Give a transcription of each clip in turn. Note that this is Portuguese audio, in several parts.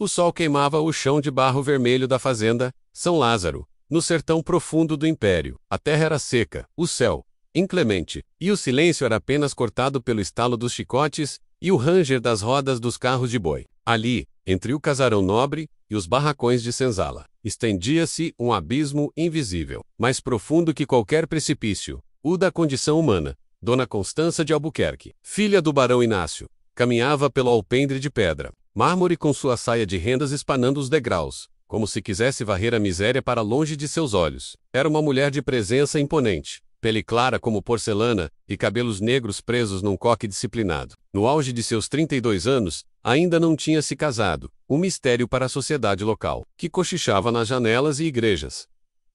O sol queimava o chão de barro vermelho da fazenda São Lázaro, no sertão profundo do império. A terra era seca, o céu inclemente, e o silêncio era apenas cortado pelo estalo dos chicotes e o ranger das rodas dos carros de boi. Ali, entre o casarão nobre e os barracões de senzala, estendia-se um abismo invisível, mais profundo que qualquer precipício, o da condição humana. Dona Constança de Albuquerque, filha do barão Inácio, caminhava pelo alpendre de pedra, mármore com sua saia de rendas espanando os degraus, como se quisesse varrer a miséria para longe de seus olhos. Era uma mulher de presença imponente, pele clara como porcelana e cabelos negros presos num coque disciplinado. No auge de seus 32 anos, ainda não tinha se casado, um mistério para a sociedade local, que cochichava nas janelas e igrejas.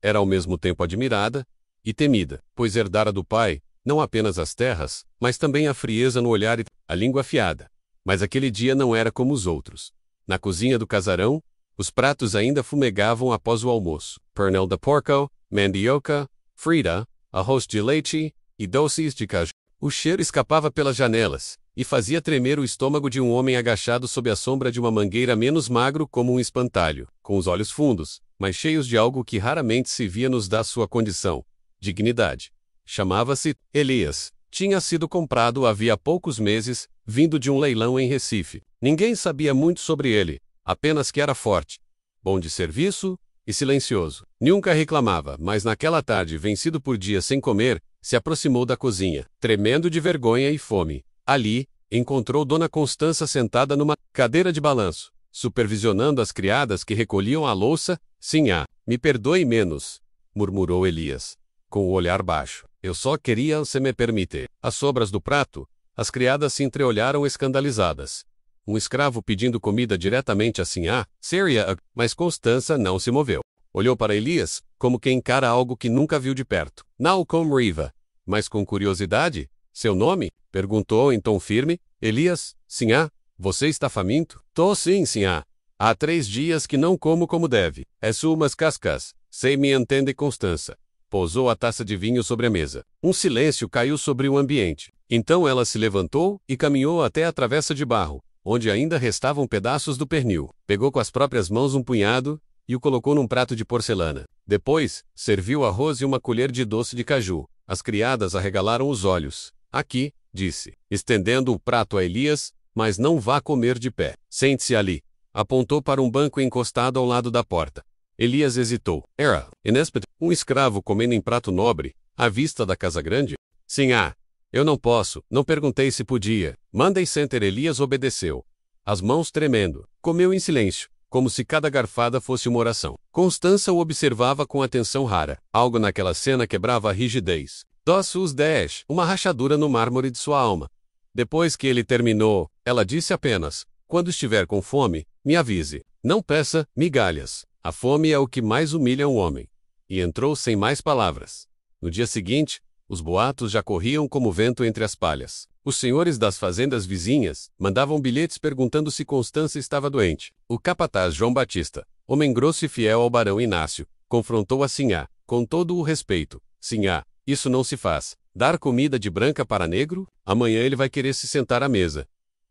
Era ao mesmo tempo admirada e temida, pois herdara do pai, não apenas as terras, mas também a frieza no olhar e a língua afiada. Mas aquele dia não era como os outros. Na cozinha do casarão, os pratos ainda fumegavam após o almoço. Pernil de porco, mandioca, frita, arroz de leite e doces de caju. O cheiro escapava pelas janelas e fazia tremer o estômago de um homem agachado sob a sombra de uma mangueira menos magro como um espantalho, com os olhos fundos, mas cheios de algo que raramente se via nos da sua condição: dignidade. Chamava-se Elias. Tinha sido comprado havia poucos meses, vindo de um leilão em Recife. Ninguém sabia muito sobre ele, apenas que era forte, bom de serviço e silencioso. Nunca reclamava, mas naquela tarde, vencido por dias sem comer, se aproximou da cozinha, tremendo de vergonha e fome. Ali, encontrou Dona Constança sentada numa cadeira de balanço, supervisionando as criadas que recolhiam a louça. Sinhá, me perdoe menos, murmurou Elias, com o olhar baixo. Eu só queria, se me permite. Às sobras do prato, as criadas se entreolharam escandalizadas. Um escravo pedindo comida diretamente a Sinhá, seria, mas Constança não se moveu. Olhou para Elias, como quem encara algo que nunca viu de perto. Nalcom Riva. Mas com curiosidade, seu nome? Perguntou em tom firme. Elias, Sinhá, você está faminto? Tô sim, Sinhá. Há 3 dias que não como deve. É sumas cascas. Sei me entende, Constança. Pousou a taça de vinho sobre a mesa. Um silêncio caiu sobre o ambiente. Então ela se levantou e caminhou até a travessa de barro, onde ainda restavam pedaços do pernil. Pegou com as próprias mãos um punhado e o colocou num prato de porcelana. Depois, serviu arroz e uma colher de doce de caju. As criadas arregalaram os olhos. Aqui, disse, estendendo o prato a Elias, mas não vá comer de pé. Sente-se ali. Apontou para um banco encostado ao lado da porta. Elias hesitou. Era, inéspito, um escravo comendo em prato nobre, à vista da casa grande? Sinhá, eu não posso, não perguntei se podia. Mandem sentar. Elias obedeceu. As mãos tremendo, comeu em silêncio, como se cada garfada fosse uma oração. Constança o observava com atenção rara. Algo naquela cena quebrava a rigidez. Dossus 10, uma rachadura no mármore de sua alma. Depois que ele terminou, ela disse apenas: quando estiver com fome, me avise. Não peça migalhas. A fome é o que mais humilha um homem. E entrou sem mais palavras. No dia seguinte, os boatos já corriam como vento entre as palhas. Os senhores das fazendas vizinhas mandavam bilhetes perguntando se Constança estava doente. O capataz João Batista, homem grosso e fiel ao barão Inácio, confrontou a Sinhá, com todo o respeito. Sinhá, isso não se faz. Dar comida de branca para negro? Amanhã ele vai querer se sentar à mesa.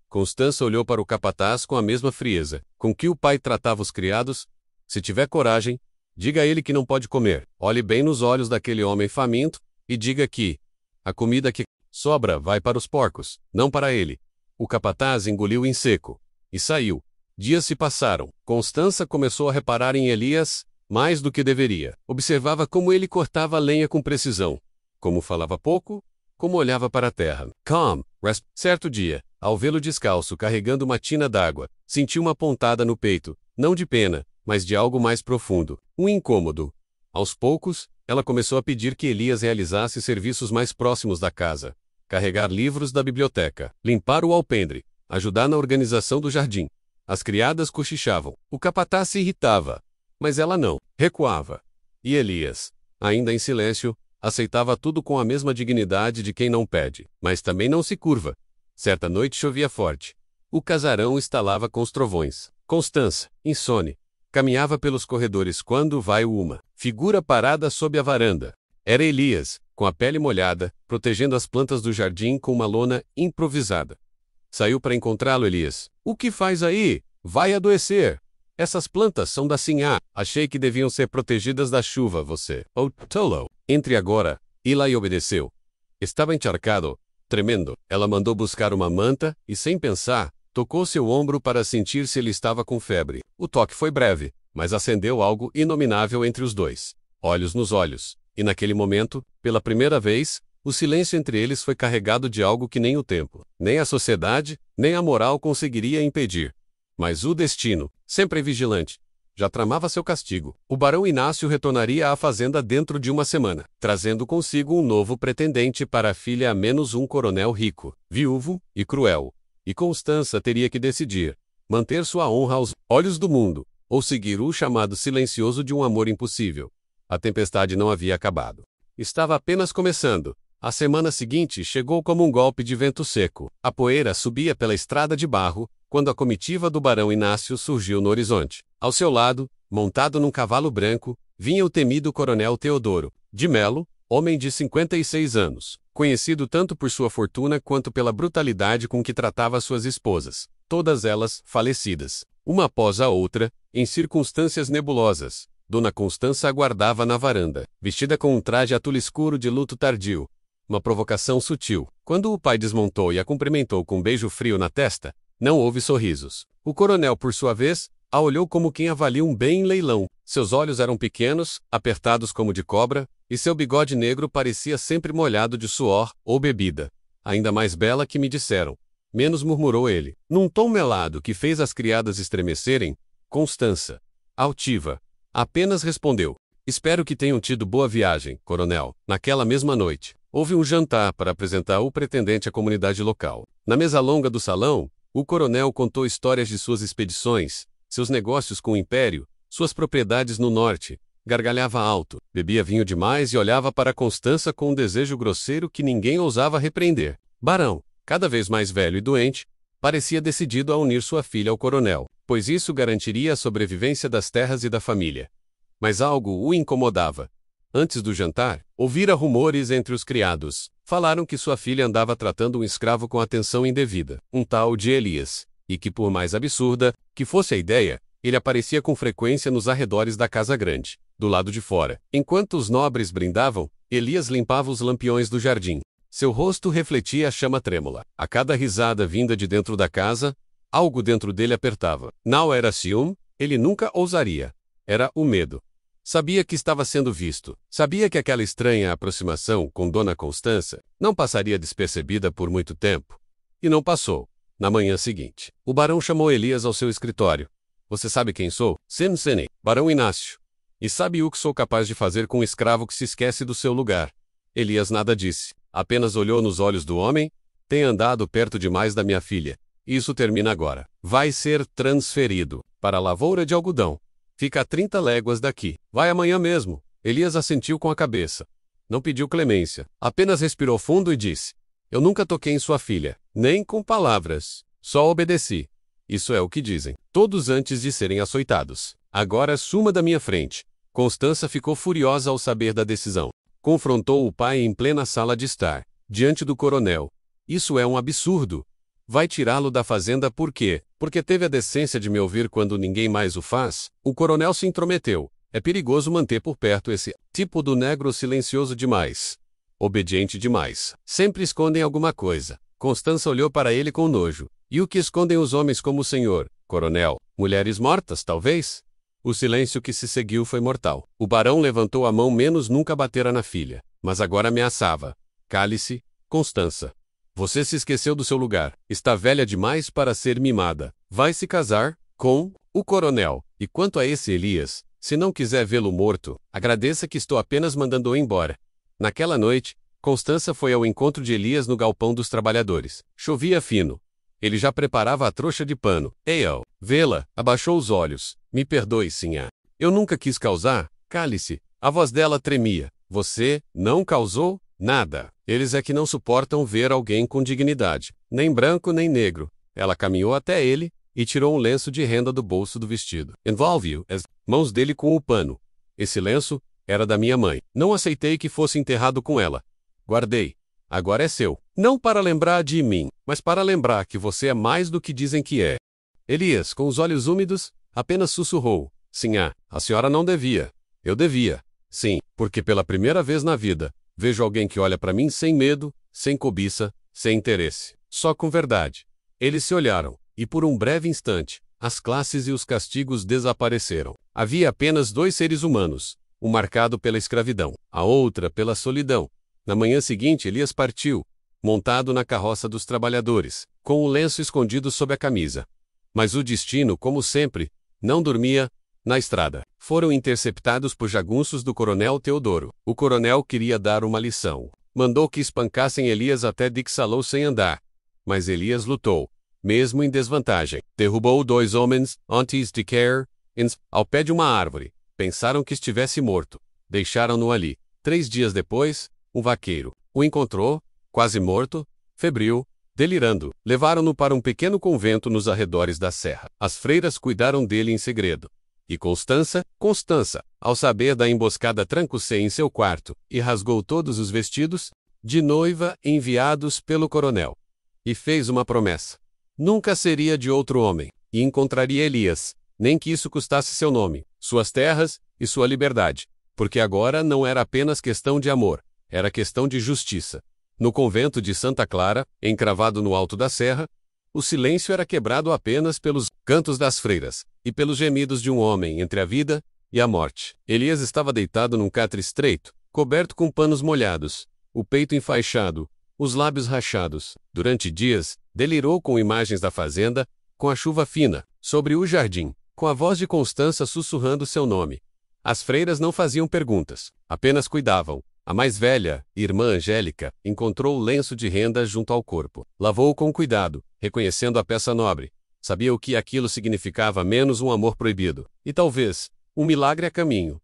Constança olhou para o capataz com a mesma frieza com que o pai tratava os criados. Se tiver coragem, diga a ele que não pode comer. Olhe bem nos olhos daquele homem faminto e diga que a comida que sobra vai para os porcos, não para ele. O capataz engoliu em seco e saiu. Dias se passaram. Constança começou a reparar em Elias mais do que deveria. Observava como ele cortava a lenha com precisão, como falava pouco, como olhava para a terra. Certo dia, ao vê-lo descalço carregando uma tina d'água, sentiu uma pontada no peito, não de pena, mas de algo mais profundo, um incômodo. Aos poucos, ela começou a pedir que Elias realizasse serviços mais próximos da casa. Carregar livros da biblioteca, limpar o alpendre, ajudar na organização do jardim. As criadas cochichavam. O capataz se irritava, mas ela não, recuava. E Elias, ainda em silêncio, aceitava tudo com a mesma dignidade de quem não pede, mas também não se curva. Certa noite chovia forte. O casarão estalava com os trovões. Constança, insone, caminhava pelos corredores quando vai uma figura parada sob a varanda. Era Elias, com a pele molhada, protegendo as plantas do jardim com uma lona improvisada. Saiu para encontrá-lo. Elias. O que faz aí? Vai adoecer. Essas plantas são da Sinhá. Achei que deviam ser protegidas da chuva, você. Oh, tolo. Entre agora. Eli obedeceu. Estava encharcado, tremendo. Ela mandou buscar uma manta e, sem pensar, tocou seu ombro para sentir se ele estava com febre. O toque foi breve, mas acendeu algo inominável entre os dois. Olhos nos olhos. E naquele momento, pela primeira vez, o silêncio entre eles foi carregado de algo que nem o tempo, nem a sociedade, nem a moral conseguiria impedir. Mas o destino, sempre vigilante, já tramava seu castigo. O barão Inácio retornaria à fazenda dentro de uma semana, trazendo consigo um novo pretendente para a filha a menos um coronel rico, viúvo e cruel. E Constança teria que decidir: manter sua honra aos olhos do mundo, ou seguir o chamado silencioso de um amor impossível. A tempestade não havia acabado. Estava apenas começando. A semana seguinte chegou como um golpe de vento seco. A poeira subia pela estrada de barro, quando a comitiva do barão Inácio surgiu no horizonte. Ao seu lado, montado num cavalo branco, vinha o temido coronel Teodoro de Melo, homem de 56 anos, conhecido tanto por sua fortuna quanto pela brutalidade com que tratava suas esposas, todas elas falecidas. Uma após a outra, em circunstâncias nebulosas, Dona Constança aguardava na varanda, vestida com um traje atul escuro de luto tardio. Uma provocação sutil. Quando o pai desmontou e a cumprimentou com um beijo frio na testa, não houve sorrisos. O coronel, por sua vez, a olhou como quem avalia um bem em leilão. Seus olhos eram pequenos, apertados como de cobra, e seu bigode negro parecia sempre molhado de suor ou bebida. Ainda mais bela que me disseram. Menos murmurou ele, num tom melado que fez as criadas estremecerem. Constança, altiva, apenas respondeu: espero que tenham tido boa viagem, coronel. Naquela mesma noite, houve um jantar para apresentar o pretendente à comunidade local. Na mesa longa do salão, o coronel contou histórias de suas expedições, seus negócios com o Império, suas propriedades no norte. Gargalhava alto, bebia vinho demais e olhava para Constança com um desejo grosseiro que ninguém ousava repreender. Barão, cada vez mais velho e doente, parecia decidido a unir sua filha ao coronel, pois isso garantiria a sobrevivência das terras e da família. Mas algo o incomodava. Antes do jantar, ouvira rumores entre os criados. Falaram que sua filha andava tratando um escravo com atenção indevida, um tal de Elias, e que, por mais absurda que fosse a ideia, ele aparecia com frequência nos arredores da casa grande, do lado de fora. Enquanto os nobres brindavam, Elias limpava os lampiões do jardim. Seu rosto refletia a chama trêmula. A cada risada vinda de dentro da casa, algo dentro dele apertava. Não era ciúme, ele nunca ousaria. Era o medo. Sabia que estava sendo visto. Sabia que aquela estranha aproximação com Dona Constança não passaria despercebida por muito tempo. E não passou. Na manhã seguinte, o barão chamou Elias ao seu escritório. Você sabe quem sou? Sensene, Barão Inácio. E sabe o que sou capaz de fazer com um escravo que se esquece do seu lugar? Elias nada disse. Apenas olhou nos olhos do homem. Tem andado perto demais da minha filha. Isso termina agora. Vai ser transferido para a lavoura de algodão. Fica a 30 léguas daqui. Vai amanhã mesmo. Elias assentiu com a cabeça. Não pediu clemência. Apenas respirou fundo e disse: eu nunca toquei em sua filha. Nem com palavras. Só obedeci. Isso é o que dizem. Todos antes de serem açoitados. Agora suma da minha frente. Constança ficou furiosa ao saber da decisão. Confrontou o pai em plena sala de estar, diante do coronel. Isso é um absurdo. Vai tirá-lo da fazenda por quê? Porque teve a decência de me ouvir quando ninguém mais o faz? O coronel se intrometeu. É perigoso manter por perto esse tipo do negro silencioso demais. Obediente demais. Sempre escondem alguma coisa. Constança olhou para ele com nojo. E o que escondem os homens como o senhor, coronel? Mulheres mortas, talvez? O silêncio que se seguiu foi mortal. O barão levantou a mão menos nunca batera na filha, mas agora ameaçava. Cale-se, Constança. Você se esqueceu do seu lugar. Está velha demais para ser mimada. Vai se casar com o coronel. E quanto a esse Elias, se não quiser vê-lo morto, agradeça que estou apenas mandando-o embora. Naquela noite, Constança foi ao encontro de Elias no galpão dos trabalhadores. Chovia fino. Ele já preparava a trouxa de pano. Ei-o, vê-la, abaixou os olhos. Me perdoe, sinhá. Eu nunca quis causar. Cale-se. A voz dela tremia. Você não causou nada. Eles é que não suportam ver alguém com dignidade. Nem branco nem negro. Ela caminhou até ele e tirou um lenço de renda do bolso do vestido. Envolve-o as mãos dele com o pano. Esse lenço era da minha mãe. Não aceitei que fosse enterrado com ela. Guardei. Agora é seu. Não para lembrar de mim, mas para lembrar que você é mais do que dizem que é. Elias, com os olhos úmidos, Apenas sussurrou: Sinhá, a senhora não devia. Eu devia. Sim, porque pela primeira vez na vida, vejo alguém que olha para mim sem medo, sem cobiça, sem interesse. Só com verdade. Eles se olharam, e por um breve instante, as classes e os castigos desapareceram. Havia apenas dois seres humanos, um marcado pela escravidão, a outra pela solidão. Na manhã seguinte, Elias partiu, montado na carroça dos trabalhadores, com o lenço escondido sob a camisa. Mas o destino, como sempre, não dormia na estrada. Foram interceptados por jagunços do coronel Teodoro. O coronel queria dar uma lição. Mandou que espancassem Elias até Dixalou sem andar. Mas Elias lutou, mesmo em desvantagem. Derrubou 2 homens, antes de cair, ao pé de uma árvore. Pensaram que estivesse morto. Deixaram-no ali. 3 dias depois, um vaqueiro o encontrou, quase morto, febril, delirando. Levaram-no para um pequeno convento nos arredores da serra. As freiras cuidaram dele em segredo. E Constança, ao saber da emboscada, trancou-se em seu quarto, e rasgou todos os vestidos de noiva enviados pelo coronel. E fez uma promessa. Nunca seria de outro homem, e encontraria Elias, nem que isso custasse seu nome, suas terras e sua liberdade. Porque agora não era apenas questão de amor, era questão de justiça. No convento de Santa Clara, encravado no alto da serra, o silêncio era quebrado apenas pelos cantos das freiras e pelos gemidos de um homem entre a vida e a morte. Elias estava deitado num catre estreito, coberto com panos molhados, o peito enfaixado, os lábios rachados. Durante dias, delirou com imagens da fazenda, com a chuva fina, sobre o jardim, com a voz de Constança sussurrando seu nome. As freiras não faziam perguntas, apenas cuidavam. A mais velha, irmã Angélica, encontrou o lenço de renda junto ao corpo. Lavou-o com cuidado, reconhecendo a peça nobre. Sabia o que aquilo significava, menos um amor proibido. E talvez, um milagre a caminho.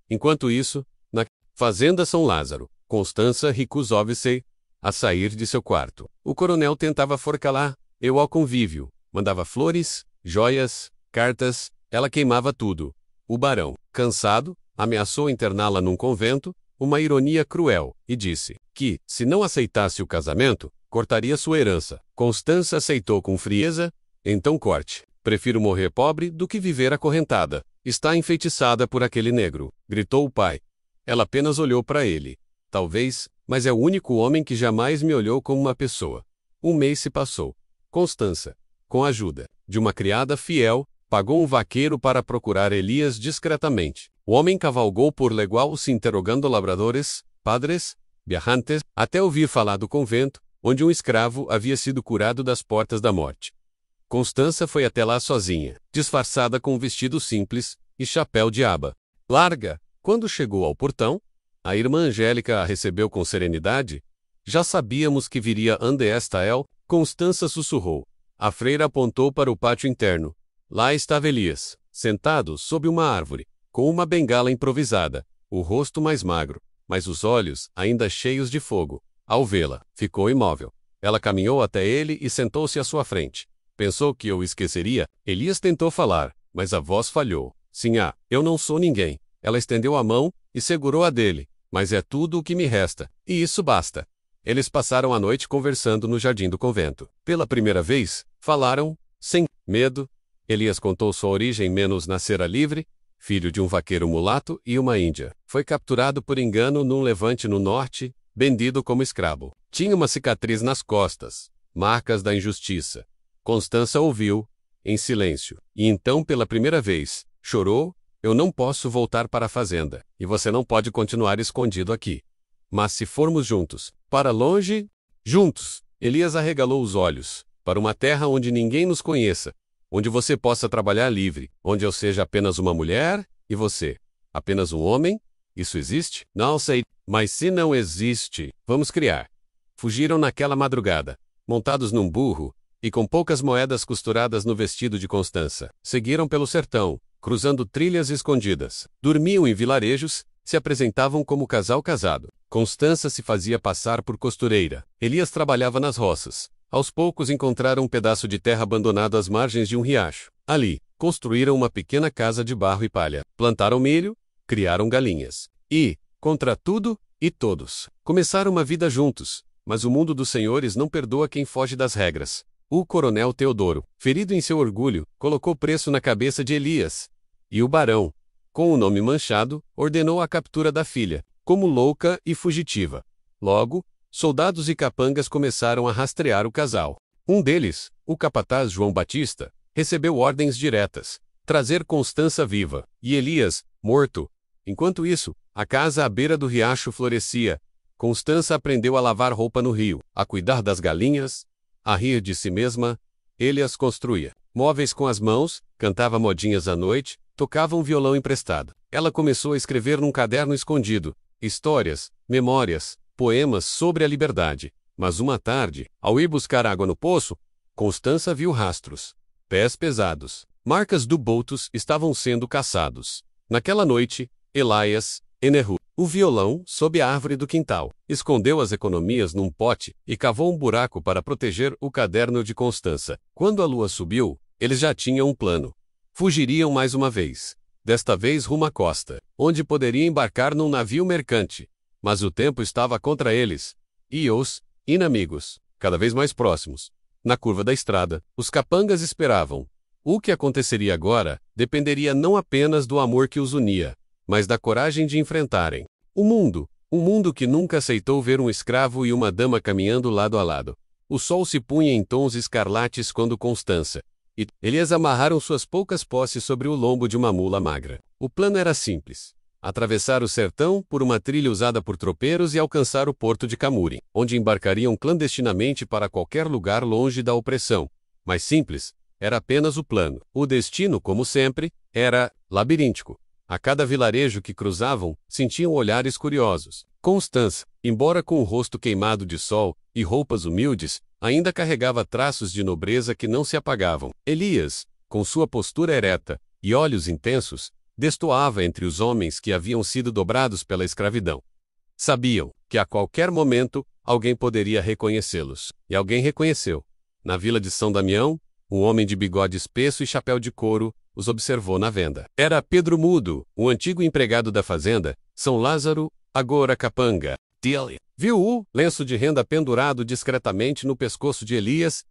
Enquanto isso, na fazenda São Lázaro, Constança recusou-se a sair de seu quarto. O coronel tentava forcá-la, ao convívio. Mandava flores, joias, cartas, ela queimava tudo. O barão, cansado, ameaçou interná-la num convento, uma ironia cruel, e disse que, se não aceitasse o casamento, cortaria sua herança. Constança aceitou com frieza: então corte. Prefiro morrer pobre do que viver acorrentada. Está enfeitiçada por aquele negro, gritou o pai. Ela apenas olhou para ele. Talvez, mas é o único homem que jamais me olhou como uma pessoa. Um mês se passou. Constança, com a ajuda de uma criada fiel, pagou um vaqueiro para procurar Elias discretamente. O homem cavalgou por Legual se interrogando labradores, padres, viajantes, até ouvir falar do convento, onde um escravo havia sido curado das portas da morte. Constança foi até lá sozinha, disfarçada com um vestido simples e chapéu de aba larga. Quando chegou ao portão, a irmã Angélica a recebeu com serenidade. Já sabíamos que viria ande esta el, Constança sussurrou. A freira apontou para o pátio interno. Lá estava Elias, sentado sob uma árvore, com uma bengala improvisada, o rosto mais magro, mas os olhos ainda cheios de fogo. Ao vê-la, ficou imóvel. Ela caminhou até ele e sentou-se à sua frente. Pensou que eu esqueceria. Elias tentou falar, mas a voz falhou. Sinhá, eu não sou ninguém. Ela estendeu a mão e segurou a dele. Mas é tudo o que me resta, e isso basta. Eles passaram a noite conversando no jardim do convento. Pela primeira vez, falaram, sem medo. Elias contou sua origem, menos nascera livre, filho de um vaqueiro mulato e uma índia. Foi capturado por engano num levante no norte, vendido como escravo. Tinha uma cicatriz nas costas, marcas da injustiça. Constança ouviu, em silêncio, e então pela primeira vez, chorou. Eu não posso voltar para a fazenda, e você não pode continuar escondido aqui. Mas se formos juntos, para longe, juntos. Elias arregalou os olhos, para uma terra onde ninguém nos conheça, onde você possa trabalhar livre, onde eu seja apenas uma mulher, e você, apenas um homem? Isso existe? Não sei, mas se não existe, vamos criar. Fugiram naquela madrugada, montados num burro, e com poucas moedas costuradas no vestido de Constança. Seguiram pelo sertão, cruzando trilhas escondidas. Dormiam em vilarejos, se apresentavam como casal casado. Constança se fazia passar por costureira. Elias trabalhava nas roças. Aos poucos encontraram um pedaço de terra abandonado às margens de um riacho. Ali, construíram uma pequena casa de barro e palha. Plantaram milho, criaram galinhas. E, contra tudo e todos, começaram uma vida juntos. Mas o mundo dos senhores não perdoa quem foge das regras. O coronel Teodoro, ferido em seu orgulho, colocou preço na cabeça de Elias. E o barão, com o nome manchado, ordenou a captura da filha, como louca e fugitiva. Logo, soldados e capangas começaram a rastrear o casal. Um deles, o capataz João Batista, recebeu ordens diretas: trazer Constança viva, e Elias, morto. Enquanto isso, a casa à beira do riacho florescia. Constança aprendeu a lavar roupa no rio, a cuidar das galinhas, a rir de si mesma. Ele as construía móveis com as mãos, cantava modinhas à noite, tocava um violão emprestado. Ela começou a escrever num caderno escondido histórias, memórias, poemas sobre a liberdade. Mas uma tarde, ao ir buscar água no poço, Constança viu rastros. Pés pesados. Marcas do botos estavam sendo caçados. Naquela noite, Elias enterrou o violão sob a árvore do quintal, escondeu as economias num pote e cavou um buraco para proteger o caderno de Constança. Quando a lua subiu, eles já tinham um plano. Fugiriam mais uma vez. Desta vez rumo à costa, onde poderia embarcar num navio mercante. Mas o tempo estava contra eles. E os inimigos, cada vez mais próximos. Na curva da estrada, os capangas esperavam. O que aconteceria agora dependeria não apenas do amor que os unia, mas da coragem de enfrentarem o mundo. Um mundo que nunca aceitou ver um escravo e uma dama caminhando lado a lado. O sol se punha em tons escarlates quando Constança e Elias amarraram suas poucas posses sobre o lombo de uma mula magra. O plano era simples: atravessar o sertão por uma trilha usada por tropeiros e alcançar o porto de Camuri, onde embarcariam clandestinamente para qualquer lugar longe da opressão. Mais simples, era apenas o plano. O destino, como sempre, era labiríntico. A cada vilarejo que cruzavam, sentiam olhares curiosos. Constança, embora com o rosto queimado de sol e roupas humildes, ainda carregava traços de nobreza que não se apagavam. Elias, com sua postura ereta e olhos intensos, destoava entre os homens que haviam sido dobrados pela escravidão. Sabiam que a qualquer momento alguém poderia reconhecê-los. E alguém reconheceu. Na vila de São Damião, um homem de bigode espesso e chapéu de couro os observou na venda. Era Pedro Mudo, o antigo empregado da fazenda, São Lázaro, agora capanga. Viu o lenço de renda pendurado discretamente no pescoço de Elias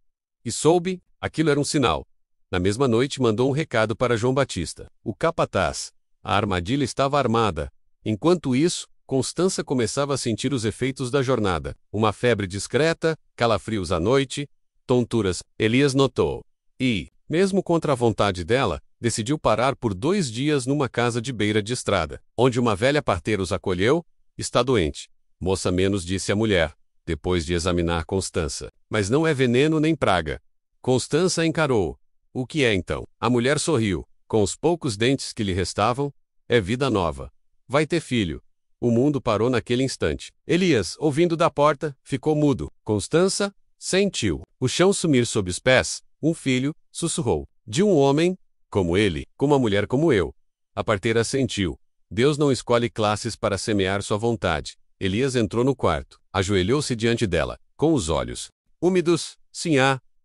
e soube, aquilo era um sinal. Na mesma noite mandou um recado para João Batista, o capataz. A armadilha estava armada. Enquanto isso, Constança começava a sentir os efeitos da jornada. Uma febre discreta, calafrios à noite, tonturas. Elias notou. E, mesmo contra a vontade dela, decidiu parar por 2 dias numa casa de beira de estrada, onde uma velha parteira os acolheu. Está doente. Moça menos, disse a mulher, depois de examinar Constança. Mas não é veneno nem praga. Constança encarou. O que é então? A mulher sorriu, com os poucos dentes que lhe restavam. É vida nova. Vai ter filho. O mundo parou naquele instante. Elias, ouvindo da porta, ficou mudo. Constança sentiu o chão sumir sob os pés. Um filho, sussurrou. De um homem, como ele, com uma mulher como eu. A parteira sentiu. Deus não escolhe classes para semear sua vontade. Elias entrou no quarto, ajoelhou-se diante dela, com os olhos úmidos. Sim,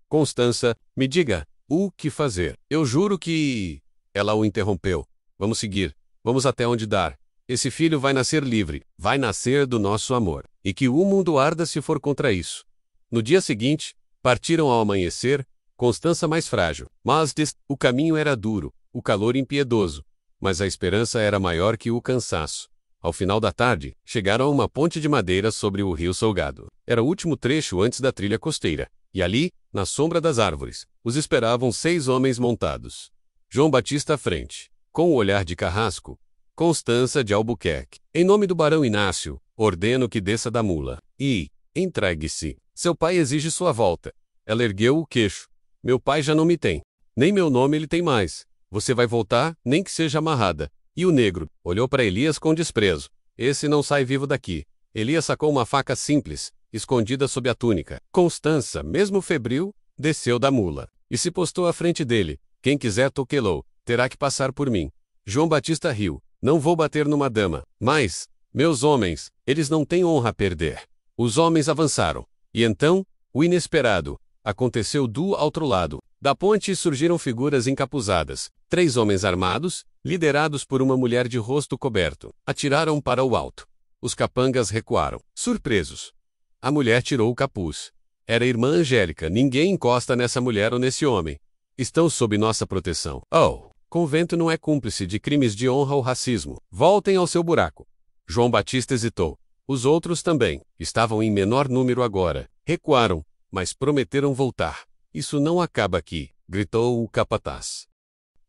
Constança, me diga, o que fazer? Eu juro que... Ela o interrompeu. Vamos seguir. Vamos até onde dar. Esse filho vai nascer livre, vai nascer do nosso amor. E que o mundo arda se for contra isso. No dia seguinte, partiram ao amanhecer, Constança mais frágil. Mas o caminho era duro, o calor impiedoso. Mas a esperança era maior que o cansaço. Ao final da tarde, chegaram a uma ponte de madeira sobre o rio Salgado. Era o último trecho antes da trilha costeira. E ali, na sombra das árvores, os esperavam 6 homens montados. João Batista à frente, com o olhar de carrasco. Constança de Albuquerque. Em nome do barão Inácio, ordeno que desça da mula. E, entregue-se. Seu pai exige sua volta. Ela ergueu o queixo. Meu pai já não me tem. Nem meu nome ele tem mais. Você vai voltar, nem que seja amarrada. E o negro olhou para Elias com desprezo. Esse não sai vivo daqui. Elias sacou uma faca simples, escondida sob a túnica. Constança, mesmo febril, desceu da mula e se postou à frente dele. Quem quiser toquelou, terá que passar por mim. João Batista riu. Não vou bater numa dama. Mas, meus homens, eles não têm honra a perder. Os homens avançaram. E então, o inesperado aconteceu do outro lado. Da ponte surgiram figuras encapuzadas. 3 homens armados, liderados por uma mulher de rosto coberto, atiraram para o alto. Os capangas recuaram, surpresos. A mulher tirou o capuz. Era a irmã Angélica. Ninguém encosta nessa mulher ou nesse homem. Estão sob nossa proteção. Oh, convento não é cúmplice de crimes de honra ou racismo. Voltem ao seu buraco. João Batista hesitou. Os outros também. Estavam em menor número agora. Recuaram, mas prometeram voltar. Isso não acaba aqui, gritou o capataz.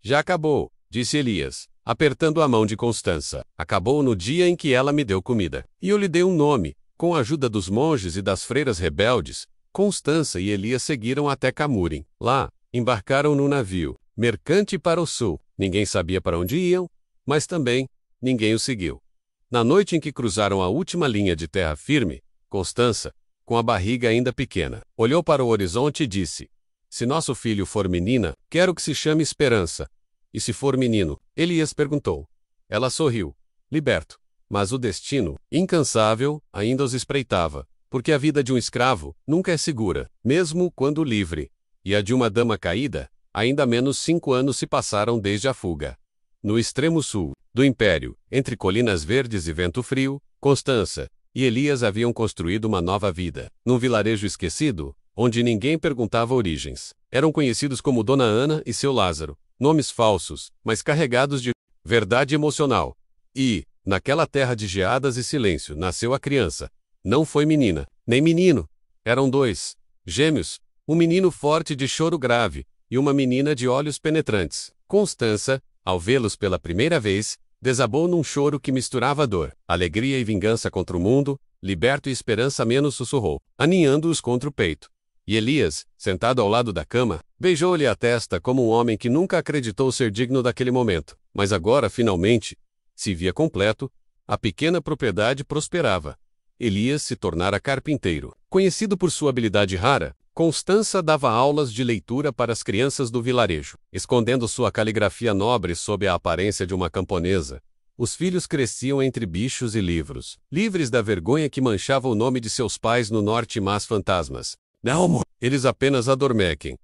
Já acabou, disse Elias, apertando a mão de Constança. Acabou no dia em que ela me deu comida. E eu lhe dei um nome. Com a ajuda dos monges e das freiras rebeldes, Constança e Elias seguiram até Camurim. Lá, embarcaram no navio, mercante para o sul. Ninguém sabia para onde iam, mas também ninguém os seguiu. Na noite em que cruzaram a última linha de terra firme, Constança, com a barriga ainda pequena, olhou para o horizonte e disse: se nosso filho for menina, quero que se chame Esperança. E se for menino? Elias perguntou. Ela sorriu, liberto. Mas o destino, incansável, ainda os espreitava, porque a vida de um escravo nunca é segura, mesmo quando livre. E a de uma dama caída, ainda menos 5 anos se passaram desde a fuga. No extremo sul do império, entre colinas verdes e vento frio, Constança e Elias haviam construído uma nova vida. Num vilarejo esquecido, onde ninguém perguntava origens. Eram conhecidos como Dona Ana e seu Lázaro, nomes falsos, mas carregados de verdade emocional. E, naquela terra de geadas e silêncio, nasceu a criança. Não foi menina, nem menino. Eram 2 gêmeos, um menino forte de choro grave, e uma menina de olhos penetrantes. Constança, ao vê-los pela primeira vez, desabou num choro que misturava dor, alegria e vingança contra o mundo, liberto e esperança menos sussurrou, aninhando-os contra o peito. E Elias, sentado ao lado da cama, beijou-lhe a testa como um homem que nunca acreditou ser digno daquele momento. Mas agora, finalmente, se via completo, a pequena propriedade prosperava. Elias se tornara carpinteiro. Conhecido por sua habilidade rara, Constança dava aulas de leitura para as crianças do vilarejo. Escondendo sua caligrafia nobre sob a aparência de uma camponesa, os filhos cresciam entre bichos e livros, livres da vergonha que manchava o nome de seus pais no norte mas fantasmas. Não, eles apenas adormecem.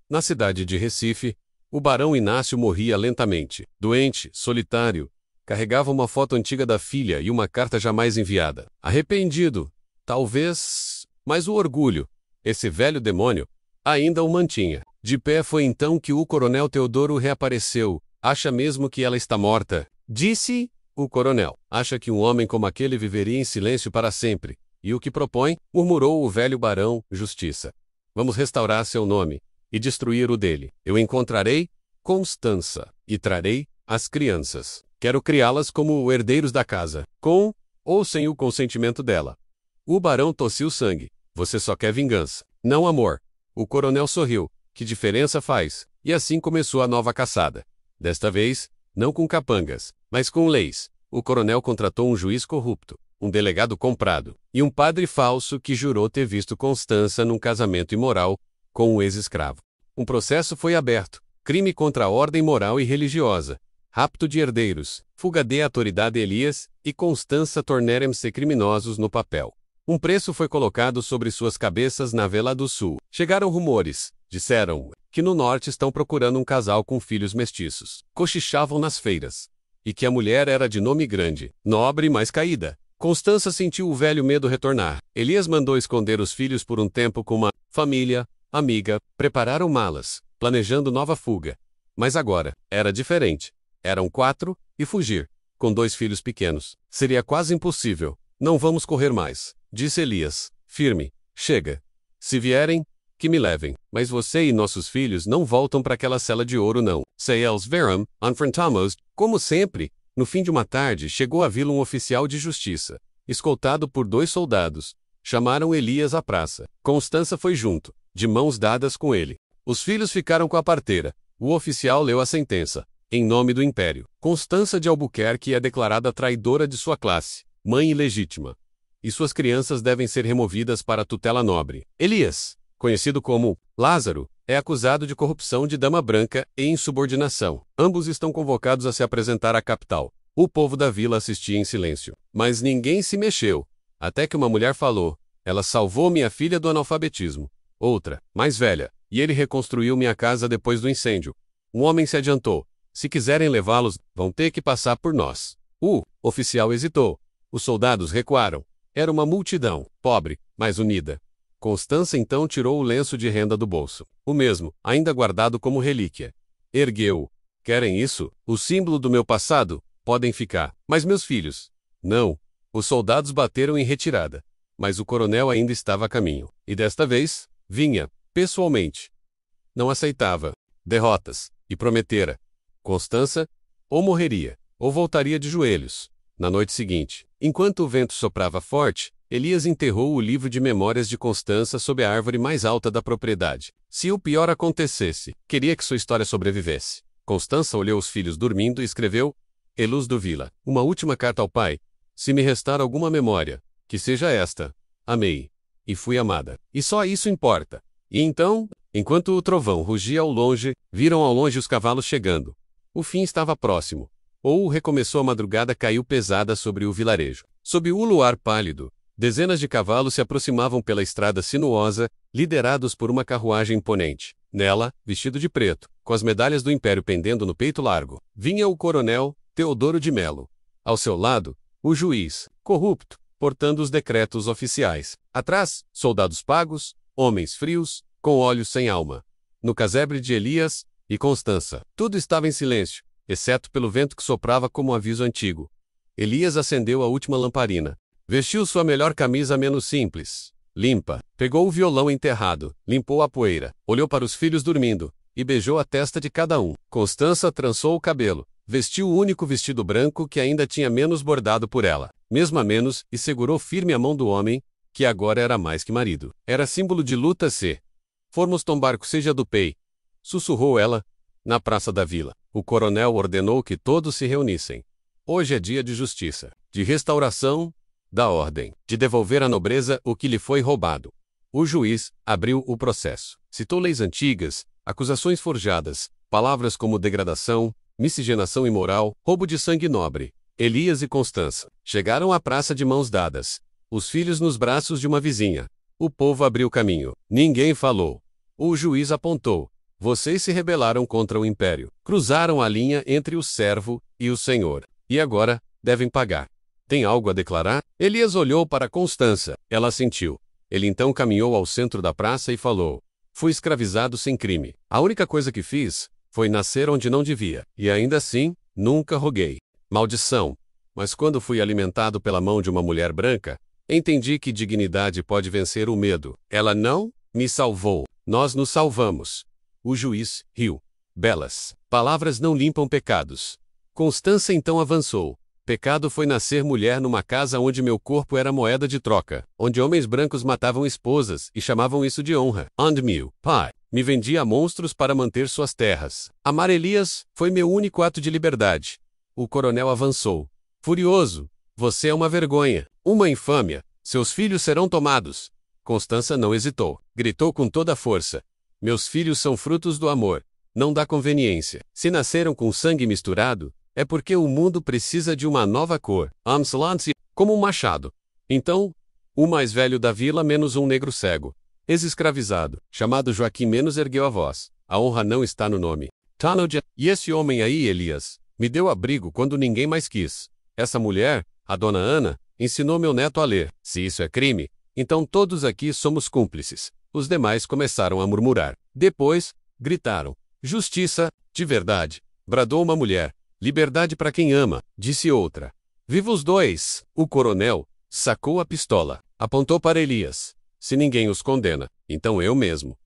Na cidade de Recife, o barão Inácio morria lentamente, doente, solitário, carregava uma foto antiga da filha e uma carta jamais enviada. Arrependido, talvez, mas o orgulho, esse velho demônio, ainda o mantinha. De pé foi então que o coronel Teodoro reapareceu. Acha mesmo que ela está morta? Disse o coronel. Acha que um homem como aquele viveria em silêncio para sempre? E o que propõe? Murmurou o velho barão, justiça. Vamos restaurar seu nome e destruir o dele. Eu encontrarei Constança e trarei as crianças. Quero criá-las como herdeiros da casa, com ou sem o consentimento dela. O barão tossiu sangue. Você só quer vingança, não amor. O coronel sorriu. Que diferença faz? E assim começou a nova caçada. Desta vez, não com capangas, mas com leis. O coronel contratou um juiz corrupto, um delegado comprado, e um padre falso que jurou ter visto Constança num casamento imoral com um ex-escravo. Um processo foi aberto. Crime contra a ordem moral e religiosa. Rapto de herdeiros. Fuga de autoridade Elias e Constança tornaram-se criminosos no papel. Um preço foi colocado sobre suas cabeças na Vela do Sul. Chegaram rumores, disseram, que no norte estão procurando um casal com filhos mestiços. Cochichavam nas feiras. E que a mulher era de nome grande, nobre mas caída. Constança sentiu o velho medo retornar. Elias mandou esconder os filhos por um tempo com uma família, amiga, prepararam malas, planejando nova fuga. Mas agora, era diferente. Eram 4, e fugir, com 2 filhos pequenos, seria quase impossível. Não vamos correr mais, disse Elias, firme. Chega. Se vierem, que me levem. Mas você e nossos filhos não voltam para aquela cela de ouro não. Se eles vieram, enfrentamos, como sempre. No fim de uma tarde, chegou à vila um oficial de justiça, escoltado por 2 soldados. Chamaram Elias à praça. Constança foi junto, de mãos dadas com ele. Os filhos ficaram com a parteira. O oficial leu a sentença. Em nome do Império, Constança de Albuquerque é declarada traidora de sua classe, mãe ilegítima. E suas crianças devem ser removidas para a tutela nobre. Elias, conhecido como Lázaro, é acusado de corrupção de dama branca e insubordinação. Ambos estão convocados a se apresentar à capital. O povo da vila assistia em silêncio. Mas ninguém se mexeu. Até que uma mulher falou: ela salvou minha filha do analfabetismo. Outra, mais velha, e ele reconstruiu minha casa depois do incêndio. Um homem se adiantou. Se quiserem levá-los, vão ter que passar por nós. O oficial hesitou. Os soldados recuaram. Era uma multidão, pobre, mas unida. Constança então tirou o lenço de renda do bolso. O mesmo, ainda guardado como relíquia. Ergueu-o. Querem isso? O símbolo do meu passado? Podem ficar. Mas meus filhos? Não. Os soldados bateram em retirada. Mas o coronel ainda estava a caminho. E desta vez, vinha, pessoalmente. Não aceitava derrotas, e prometera. Constança, ou morreria, ou voltaria de joelhos. Na noite seguinte, enquanto o vento soprava forte, Elias enterrou o livro de memórias de Constança sob a árvore mais alta da propriedade. Se o pior acontecesse, queria que sua história sobrevivesse. Constança olhou os filhos dormindo e escreveu: Eluz do Vila, uma última carta ao pai. Se me restar alguma memória, que seja esta. Amei. E fui amada. E só isso importa. E então, enquanto o trovão rugia ao longe, viram ao longe os cavalos chegando. O fim estava próximo. Ou recomeçou a madrugada caiu pesada sobre o vilarejo. Sob o luar pálido, dezenas de cavalos se aproximavam pela estrada sinuosa, liderados por uma carruagem imponente. Nela, vestido de preto, com as medalhas do Império pendendo no peito largo, vinha o coronel Teodoro de Melo. Ao seu lado, o juiz, corrupto, portando os decretos oficiais. Atrás, soldados pagos, homens frios, com olhos sem alma. No casebre de Elias e Constança, tudo estava em silêncio, exceto pelo vento que soprava como um aviso antigo. Elias acendeu a última lamparina. Vestiu sua melhor camisa menos simples, limpa. Pegou o violão enterrado, limpou a poeira, olhou para os filhos dormindo, e beijou a testa de cada um. Constança trançou o cabelo, vestiu o único vestido branco que ainda tinha menos bordado por ela, mesmo a menos, e segurou firme a mão do homem, que agora era mais que marido. Era símbolo de luta se formos tombar que seja do pei. Sussurrou ela, na praça da vila. O coronel ordenou que todos se reunissem. Hoje é dia de justiça, de restauração da ordem, de devolver à nobreza o que lhe foi roubado. O juiz abriu o processo. Citou leis antigas, acusações forjadas, palavras como degradação, miscigenação imoral, roubo de sangue nobre. Elias e Constança chegaram à praça de mãos dadas, os filhos nos braços de uma vizinha. O povo abriu caminho. Ninguém falou. O juiz apontou. Vocês se rebelaram contra o império. Cruzaram a linha entre o servo e o senhor. E agora, devem pagar. Tem algo a declarar? Elias olhou para Constança. Ela assentiu. Ele então caminhou ao centro da praça e falou: Fui escravizado sem crime. A única coisa que fiz foi nascer onde não devia. E ainda assim, nunca roguei. Maldição. Mas quando fui alimentado pela mão de uma mulher branca, entendi que dignidade pode vencer o medo. Ela não me salvou. Nós nos salvamos. O juiz riu. Belas palavras não limpam pecados. Constança então avançou. Pecado foi nascer mulher numa casa onde meu corpo era moeda de troca, onde homens brancos matavam esposas e chamavam isso de honra. And meu pai me vendia a monstros para manter suas terras. Amar Elias foi meu único ato de liberdade. O coronel avançou. Furioso. Você é uma vergonha, uma infâmia. Seus filhos serão tomados. Constança não hesitou. Gritou com toda a força. Meus filhos são frutos do amor, não da conveniência. Se nasceram com sangue misturado, é porque o mundo precisa de uma nova cor. Amslance, como um machado. Então, o mais velho da vila menos um negro cego, ex-escravizado, chamado Joaquim menos ergueu a voz. A honra não está no nome. Tanodia, e esse homem aí, Elias, me deu abrigo quando ninguém mais quis. Essa mulher, a dona Ana, ensinou meu neto a ler. Se isso é crime, então todos aqui somos cúmplices. Os demais começaram a murmurar. Depois, gritaram. Justiça, de verdade, bradou uma mulher. Liberdade para quem ama, disse outra. Viva os dois! O coronel sacou a pistola, apontou para Elias. Se ninguém os condena, então eu mesmo.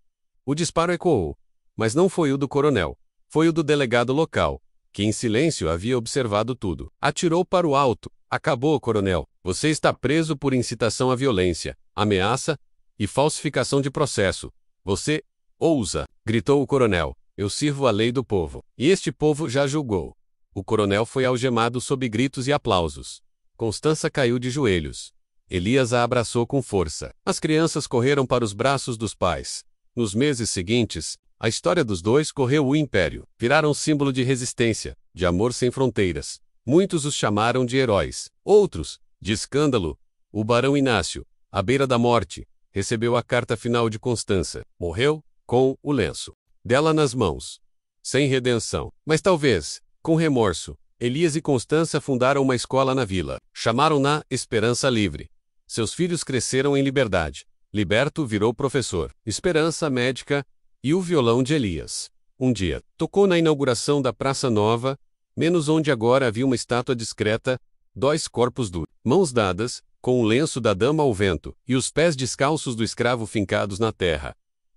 O disparo ecoou, mas não foi o do coronel. Foi o do delegado local, que em silêncio havia observado tudo. Atirou para o alto. Acabou, coronel. Você está preso por incitação à violência, ameaça e falsificação de processo. Você ousa, gritou o coronel. Eu sirvo a lei do povo. E este povo já julgou. O coronel foi algemado sob gritos e aplausos. Constança caiu de joelhos. Elias a abraçou com força. As crianças correram para os braços dos pais. Nos meses seguintes, a história dos dois correu o império. Viraram símbolo de resistência, de amor sem fronteiras. Muitos os chamaram de heróis. Outros, de escândalo. O barão Inácio, à beira da morte, recebeu a carta final de Constança. Morreu, com o lenço dela nas mãos. Sem redenção. Mas talvez, com remorso, Elias e Constança fundaram uma escola na vila. Chamaram-na Esperança Livre. Seus filhos cresceram em liberdade. Liberto virou professor, Esperança médica e o violão de Elias. Um dia, tocou na inauguração da Praça Nova, menos onde agora havia uma estátua discreta, dois corpos duros, mãos dadas, com o lenço da dama ao vento, e os pés descalços do escravo fincados na terra.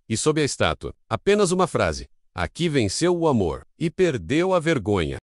E sob a estátua, apenas uma frase: aqui venceu o amor, e perdeu a vergonha.